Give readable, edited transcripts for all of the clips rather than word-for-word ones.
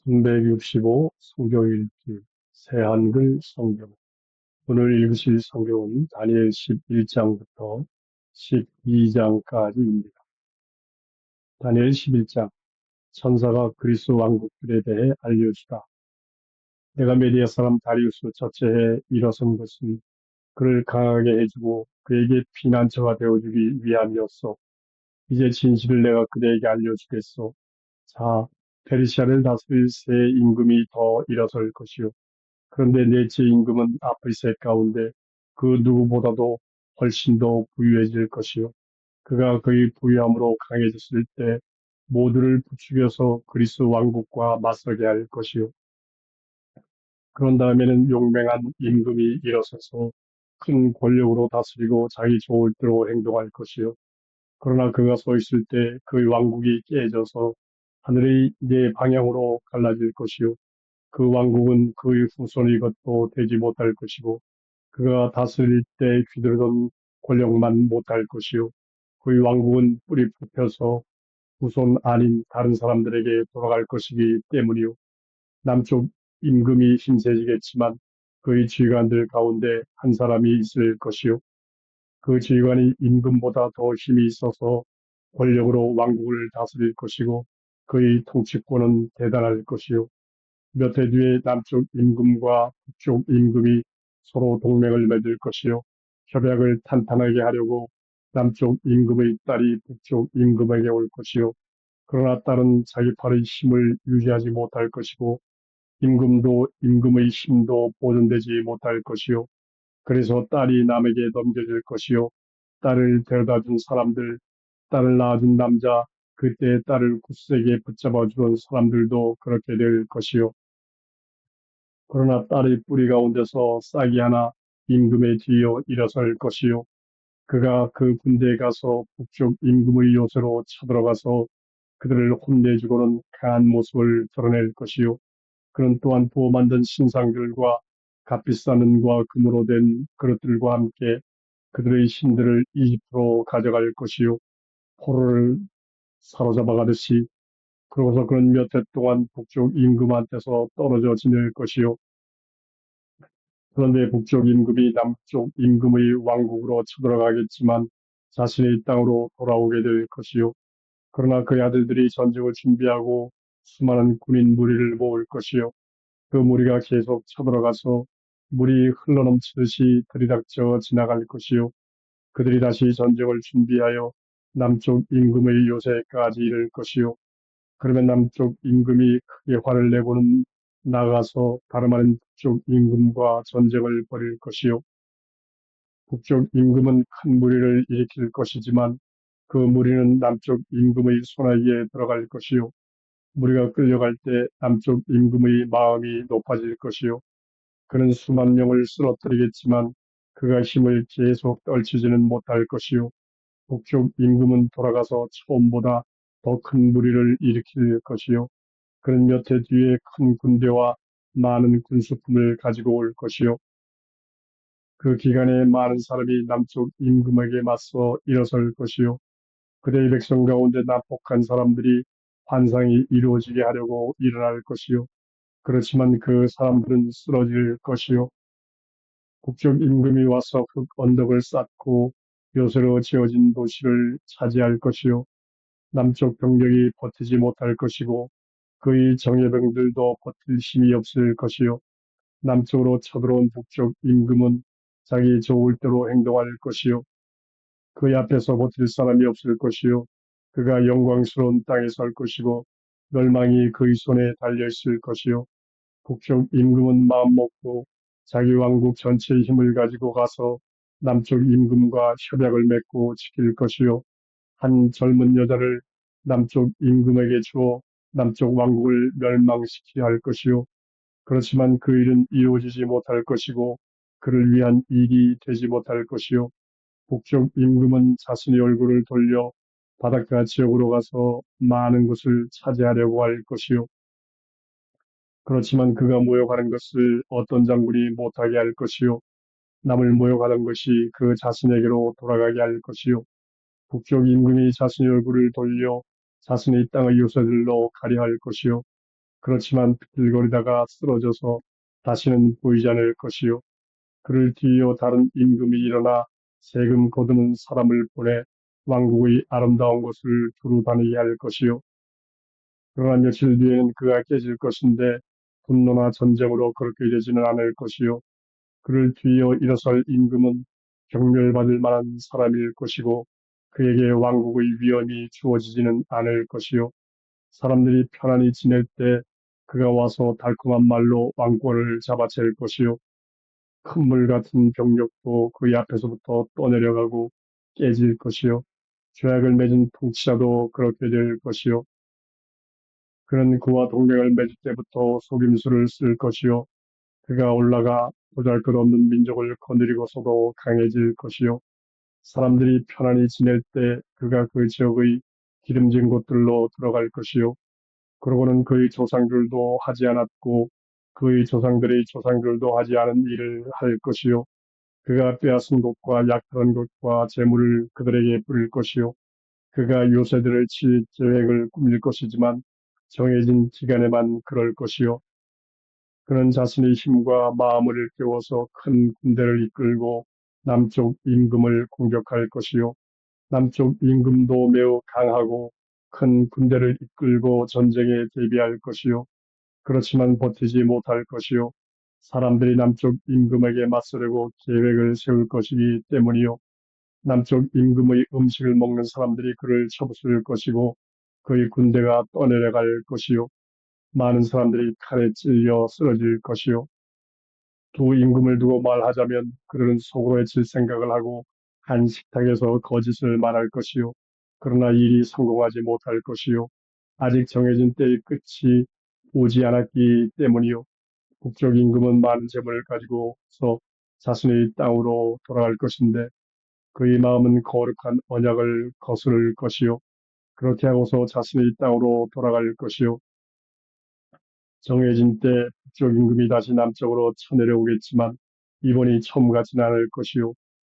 365 성경 읽기 새한글 성경. 오늘 읽으실 성경은 다니엘 11장부터 12장까지입니다. 다니엘 11장. 천사가 그리스 왕국들에 대해 알려주다. 내가 메디아 사람 다리우스 첫째에 일어선 것은 그를 강하게 해주고 그에게 피난처가 되어주기 위함이었어. 이제 진실을 내가 그대에게 알려주겠소. 자, 페르시아를 다스릴 새 임금이 더 일어설 것이요. 그런데 넷째 임금은 아프리셋 가운데 그 누구보다도 훨씬 더 부유해질 것이요. 그가 그의 부유함으로 강해졌을 때 모두를 부추겨서 그리스 왕국과 맞서게 할 것이요. 그런 다음에는 용맹한 임금이 일어서서 큰 권력으로 다스리고 자기 좋을 대로 행동할 것이요. 그러나 그가 서 있을 때 그의 왕국이 깨져서 하늘의 네 방향으로 갈라질 것이요. 그 왕국은 그의 후손의 것도 되지 못할 것이고 그가 다스릴 때 휘두르던 권력만 못할 것이요. 그의 왕국은 뿌리 뽑혀서 후손 아닌 다른 사람들에게 돌아갈 것이기 때문이요. 남쪽 임금이 힘세지겠지만 그의 지휘관들 가운데 한 사람이 있을 것이요. 그 지휘관이 임금보다 더 힘이 있어서 권력으로 왕국을 다스릴 것이고 그의 통치권은 대단할 것이요. 몇 해 뒤에 남쪽 임금과 북쪽 임금이 서로 동맹을 맺을 것이요. 협약을 탄탄하게 하려고 남쪽 임금의 딸이 북쪽 임금에게 올 것이요. 그러나 딸은 자기 팔의 힘을 유지하지 못할 것이고 임금도 임금의 힘도 보존되지 못할 것이요. 그래서 딸이 남에게 넘겨질 것이요. 딸을 데려다 준 사람들, 딸을 낳아준 남자, 그때 딸을 굳세게 붙잡아 주던 사람들도 그렇게 될 것이요. 그러나 딸의 뿌리 가운데서 싹이 하나 임금의 뒤이어 일어설 것이요. 그가 그 군대에 가서 북쪽 임금의 요새로 쳐들어가서 그들을 혼내주고는 강한 모습을 드러낼 것이요. 그는 또한 부어 만든 신상들과 값비싼 은과 금으로 된 그릇들과 함께 그들의 신들을 이집트로 가져갈 것이요. 포로를 사로잡아 가듯이. 그러고서 그는 몇 해 동안 북쪽 임금한테서 떨어져 지낼 것이요. 그런데 북쪽 임금이 남쪽 임금의 왕국으로 쳐들어가겠지만 자신의 땅으로 돌아오게 될 것이요. 그러나 그의 아들들이 전쟁을 준비하고 수많은 군인 무리를 모을 것이요. 그 무리가 계속 쳐들어가서 물이 흘러넘치듯이 들이닥쳐 지나갈 것이요. 그들이 다시 전쟁을 준비하여 남쪽 임금의 요새까지 이를 것이요. 그러면 남쪽 임금이 크게 화를 내고는 나가서 다름 아닌 북쪽 임금과 전쟁을 벌일 것이요. 북쪽 임금은 큰 무리를 일으킬 것이지만 그 무리는 남쪽 임금의 손아귀에 들어갈 것이요. 무리가 끌려갈 때 남쪽 임금의 마음이 높아질 것이요. 그는 수만 명을 쓰러뜨리겠지만 그가 힘을 계속 떨치지는 못할 것이요. 북쪽 임금은 돌아가서 처음보다 더 큰 무리를 일으킬 것이요. 그는 몇 해 뒤에 큰 군대와 많은 군수품을 가지고 올 것이요. 그 기간에 많은 사람이 남쪽 임금에게 맞서 일어설 것이요. 그대의 백성 가운데 난폭한 사람들이 환상이 이루어지게 하려고 일어날 것이요. 그렇지만 그 사람들은 쓰러질 것이요. 북쪽 임금이 와서 흙 언덕을 쌓고 벼슬로 지어진 도시를 차지할 것이요. 남쪽 병력이 버티지 못할 것이고 그의 정예병들도 버틸 힘이 없을 것이요. 남쪽으로 쳐들어온 북쪽 임금은 자기 좋을 대로 행동할 것이요. 그의 앞에서 버틸 사람이 없을 것이요. 그가 영광스러운 땅에 설 것이고 멸망이 그의 손에 달려있을 것이요. 북쪽 임금은 마음먹고 자기 왕국 전체의 힘을 가지고 가서 남쪽 임금과 협약을 맺고 지킬 것이요. 한 젊은 여자를 남쪽 임금에게 주어 남쪽 왕국을 멸망시키려 할 것이요. 그렇지만 그 일은 이루어지지 못할 것이고 그를 위한 일이 되지 못할 것이요. 북쪽 임금은 자신의 얼굴을 돌려 바닷가 지역으로 가서 많은 곳을 차지하려고 할 것이요. 그렇지만 그가 모욕하는 것을 어떤 장군이 못하게 할 것이요. 남을 모욕하는 것이 그 자신에게로 돌아가게 할 것이요. 북쪽 임금이 자신의 얼굴을 돌려 자신의 땅의 요새들로 가려 할 것이요. 그렇지만 비틀거리다가 쓰러져서 다시는 보이지 않을 것이요. 그를 뒤이어 다른 임금이 일어나 세금 거두는 사람을 보내 왕국의 아름다운 곳을 두루 다니게 할 것이요. 그러나 며칠 뒤에는 그가 깨질 것인데 분노나 전쟁으로 그렇게 되지는 않을 것이요. 그를 뒤이어 일어설 임금은 경멸받을 만한 사람일 것이고 그에게 왕국의 위엄이 주어지지는 않을 것이요. 사람들이 편안히 지낼 때 그가 와서 달콤한 말로 왕권을 잡아챌 것이요. 큰 물 같은 병력도 그의 앞에서부터 떠내려가고 깨질 것이요. 죄악을 맺은 통치자도 그렇게 될 것이요. 그는 그와 동맹을 맺을 때부터 속임수를 쓸 것이요. 그가 올라가 보잘것없는 민족을 거느리고서도 강해질 것이요. 사람들이 편안히 지낼 때 그가 그 지역의 기름진 곳들로 들어갈 것이요. 그러고는 그의 조상들도 하지 않았고 그의 조상들의 조상들도 하지 않은 일을 할 것이요. 그가 빼앗은 것과 약탈한 것과 재물을 그들에게 뿌릴 것이요. 그가 요새들을 칠 계획을 꾸밀 것이지만 정해진 기간에만 그럴 것이요. 그는 자신의 힘과 마음을 깨워서 큰 군대를 이끌고 남쪽 임금을 공격할 것이요. 남쪽 임금도 매우 강하고 큰 군대를 이끌고 전쟁에 대비할 것이요. 그렇지만 버티지 못할 것이요. 사람들이 남쪽 임금에게 맞서려고 계획을 세울 것이기 때문이요. 남쪽 임금의 음식을 먹는 사람들이 그를 쳐부술 것이고 그의 군대가 떠내려갈 것이요. 많은 사람들이 칼에 찔려 쓰러질 것이요. 두 임금을 두고 말하자면 그들은 속으로 해칠 생각을 하고 한 식탁에서 거짓을 말할 것이요. 그러나 일이 성공하지 못할 것이요. 아직 정해진 때의 끝이 오지 않았기 때문이요. 북쪽 임금은 많은 재물을 가지고서 자신의 땅으로 돌아갈 것인데 그의 마음은 거룩한 언약을 거스를 것이요. 그렇게 하고서 자신의 땅으로 돌아갈 것이요. 정해진 때 북쪽 임금이 다시 남쪽으로 쳐내려오겠지만 이번이 처음 같지는 않을 것이요.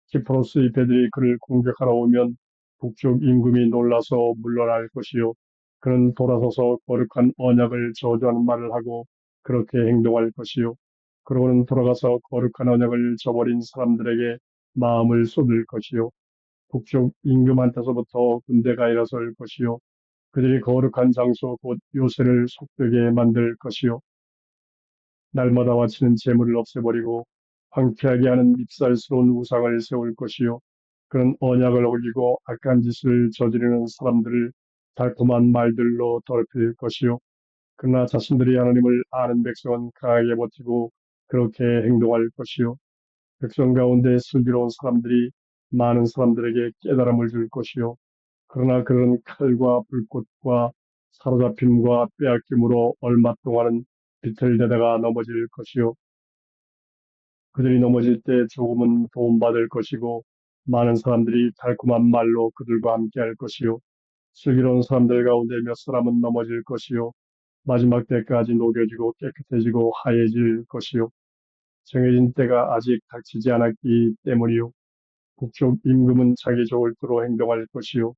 키프로스의 배들이 그를 공격하러 오면 북쪽 임금이 놀라서 물러날 것이요. 그는 돌아서서 거룩한 언약을 저주하는 말을 하고 그렇게 행동할 것이요. 그러고는 돌아가서 거룩한 언약을 저버린 사람들에게 마음을 쏟을 것이요. 북쪽 임금한테서부터 군대가 일어설 것이요. 그들이 거룩한 장소 곧 요새를 속되게 만들 것이요. 날마다 바치는 재물을 없애버리고 황폐하게 하는 밉살스러운 우상을 세울 것이요. 그런 언약을 어기고 악한 짓을 저지르는 사람들을 달콤한 말들로 더럽힐 것이요. 그러나 자신들이 하나님을 아는 백성은 강하게 버티고 그렇게 행동할 것이요. 백성 가운데 슬기로운 사람들이 많은 사람들에게 깨달음을 줄 것이요. 그러나 그런 칼과 불꽃과 사로잡힘과 빼앗김으로 얼마 동안은 비틀대다가 넘어질 것이요. 그들이 넘어질 때 조금은 도움받을 것이고 많은 사람들이 달콤한 말로 그들과 함께 할 것이요. 슬기로운 사람들 가운데 몇 사람은 넘어질 것이요. 마지막 때까지 녹여지고 깨끗해지고 하얘질 것이요. 정해진 때가 아직 닥치지 않았기 때문이요. 북쪽 임금은 자기 좋을 대로 행동할 것이요.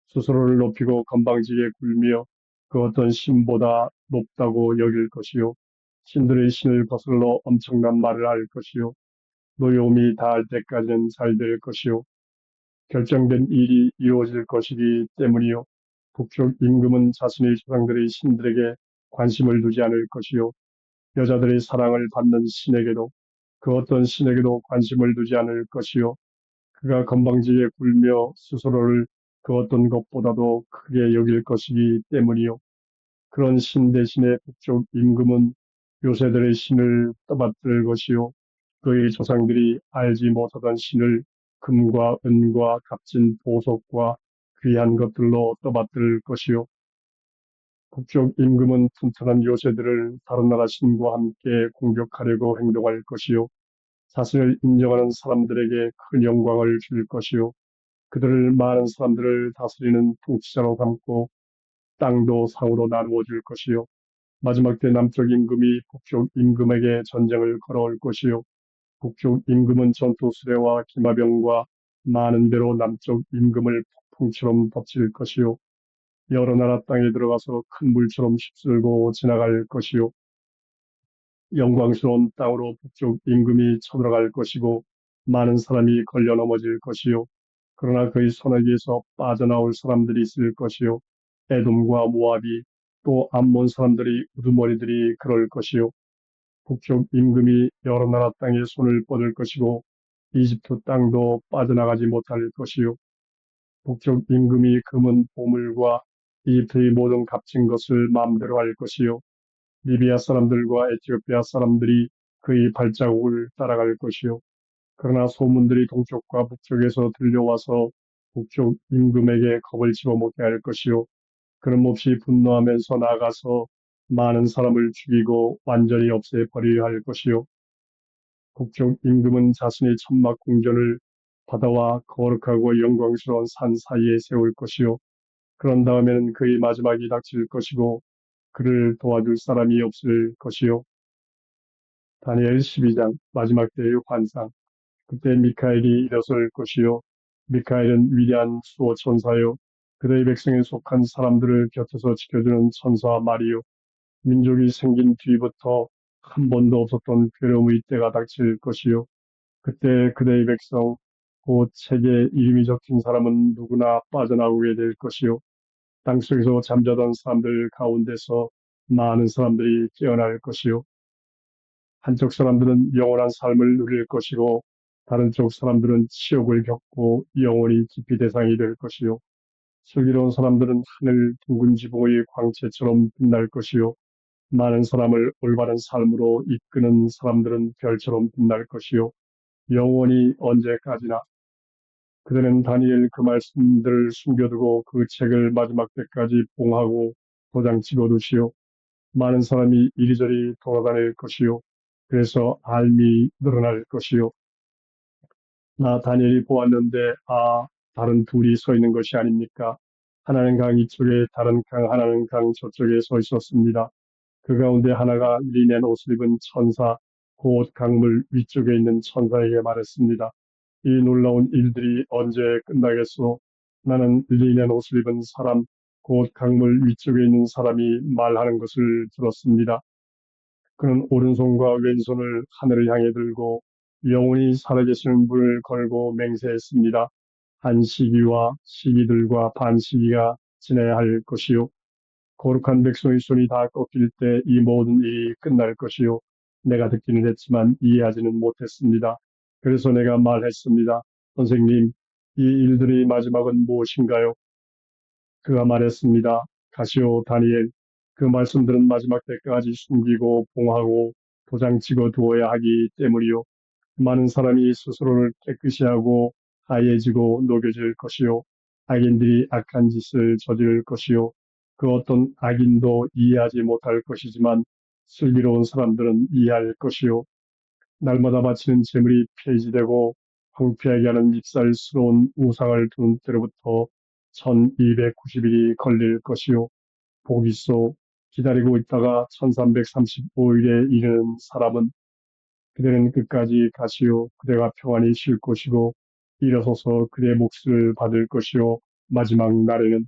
스스로를 높이고 건방지게 굴며 그 어떤 신보다 높다고 여길 것이요. 신들의 신을 거슬러 엄청난 말을 할 것이요. 노여움이 다할 때까지는 잘 될 것이요. 결정된 일이 이루어질 것이기 때문이요. 북쪽 임금은 자신의 조상들의 신들에게 관심을 두지 않을 것이요. 여자들의 사랑을 받는 신에게도 그 어떤 신에게도 관심을 두지 않을 것이요. 그가 건방지게 굴며 스스로를 그 어떤 것보다도 크게 여길 것이기 때문이요. 그런 신 대신에 북쪽 임금은 요새들의 신을 떠받들 것이요. 그의 조상들이 알지 못하던 신을 금과 은과 값진 보석과 귀한 것들로 떠받들 것이요. 북쪽 임금은 튼튼한 요새들을 다른 나라 신과 함께 공격하려고 행동할 것이요. 자신을 인정하는 사람들에게 큰 영광을 줄 것이요. 그들을 많은 사람들을 다스리는 통치자로 삼고 땅도 상으로 나누어 줄 것이요. 마지막 때 남쪽 임금이 북쪽 임금에게 전쟁을 걸어올 것이요. 북쪽 임금은 전투 수레와 기마병과 많은 배로 남쪽 임금을 폭풍처럼 덮칠 것이요. 여러 나라 땅에 들어가서 큰 물처럼 휩쓸고 지나갈 것이요. 영광스러운 땅으로 북쪽 임금이 쳐들어갈 것이고 많은 사람이 걸려 넘어질 것이요. 그러나 그의 손에게서 빠져나올 사람들이 있을 것이요. 에돔과 모압이 또 암몬 사람들이 우두머리들이 그럴 것이요. 북쪽 임금이 여러 나라 땅에 손을 뻗을 것이고 이집트 땅도 빠져나가지 못할 것이요. 북쪽 임금이 금은 보물과 이집트의 모든 값진 것을 마음대로 할 것이요. 리비아 사람들과 에티오피아 사람들이 그의 발자국을 따라갈 것이요. 그러나 소문들이 동쪽과 북쪽에서 들려와서 북쪽 임금에게 겁을 집어먹게 할 것이요. 그런 몹시 분노하면서 나가서 많은 사람을 죽이고 완전히 없애버리려 할 것이요. 북쪽 임금은 자신의 천막 궁전을 바다와 거룩하고 영광스러운 산 사이에 세울 것이요. 그런 다음에는 그의 마지막이 닥칠 것이고 그를 도와줄 사람이 없을 것이요. 다니엘 12장 마지막 때의 환상. 그때 미카엘이 일어설 것이요. 미카엘은 위대한 수호 천사요. 그대의 백성에 속한 사람들을 곁에서 지켜주는 천사 말이요. 민족이 생긴 뒤부터 한 번도 없었던 괴로움의 때가 닥칠 것이요. 그때 그대의 백성, 곧 책에 이름이 적힌 사람은 누구나 빠져나오게 될 것이요. 땅속에서 잠자던 사람들 가운데서 많은 사람들이 깨어날 것이요. 한쪽 사람들은 영원한 삶을 누릴 것이고 다른 쪽 사람들은 치욕을 겪고 영원히 기피 대상이 될 것이요. 슬기로운 사람들은 하늘 둥근 지붕의 광채처럼 빛날 것이요. 많은 사람을 올바른 삶으로 이끄는 사람들은 별처럼 빛날 것이요. 영원히 언제까지나. 그들은 다니엘 그 말씀들을 숨겨두고 그 책을 마지막 때까지 봉하고 도장 찍어두시오. 많은 사람이 이리저리 돌아다닐 것이요. 그래서 알미 늘어날 것이요. 나 다니엘이 보았는데 다른 둘이 서 있는 것이 아닙니까? 하나는 강 이쪽에 하나는 강 저쪽에 서 있었습니다. 그 가운데 하나가 리넨 옷을 입은 천사, 곧 강물 위쪽에 있는 천사에게 말했습니다. 이 놀라운 일들이 언제 끝나겠소? 나는 리넨 옷을 입은 사람, 곧 강물 위쪽에 있는 사람이 말하는 것을 들었습니다. 그는 오른손과 왼손을 하늘을 향해 들고 영원히 살아계시는 분을 걸고 맹세했습니다. 한 시기와 시기들과 반 시기가 지나야 할 것이요. 거룩한 백성의 손이 다 꺾일 때 이 모든 일이 끝날 것이요. 내가 듣기는 했지만 이해하지는 못했습니다. 그래서 내가 말했습니다. 선생님, 이 일들의 마지막은 무엇인가요? 그가 말했습니다. 가시오 다니엘, 그 말씀들은 마지막 때까지 숨기고 봉하고 도장 찍어 두어야 하기 때문이요. 많은 사람이 스스로를 깨끗이 하고 하얘지고 녹여질 것이요. 악인들이 악한 짓을 저지를 것이요. 그 어떤 악인도 이해하지 못할 것이지만 슬기로운 사람들은 이해할 것이요. 날마다 바치는 재물이 폐지되고 황폐하게 하는 밉살스러운 우상을 두는 때로부터 1290일이 걸릴 것이요. 복이 있어 기다리고 있다가 1335일에 이르는 사람은 그대는 끝까지 가시오. 그대가 평안히 쉴 것이고 일어서서 그대의 몫을 받을 것이요. 마지막 날에는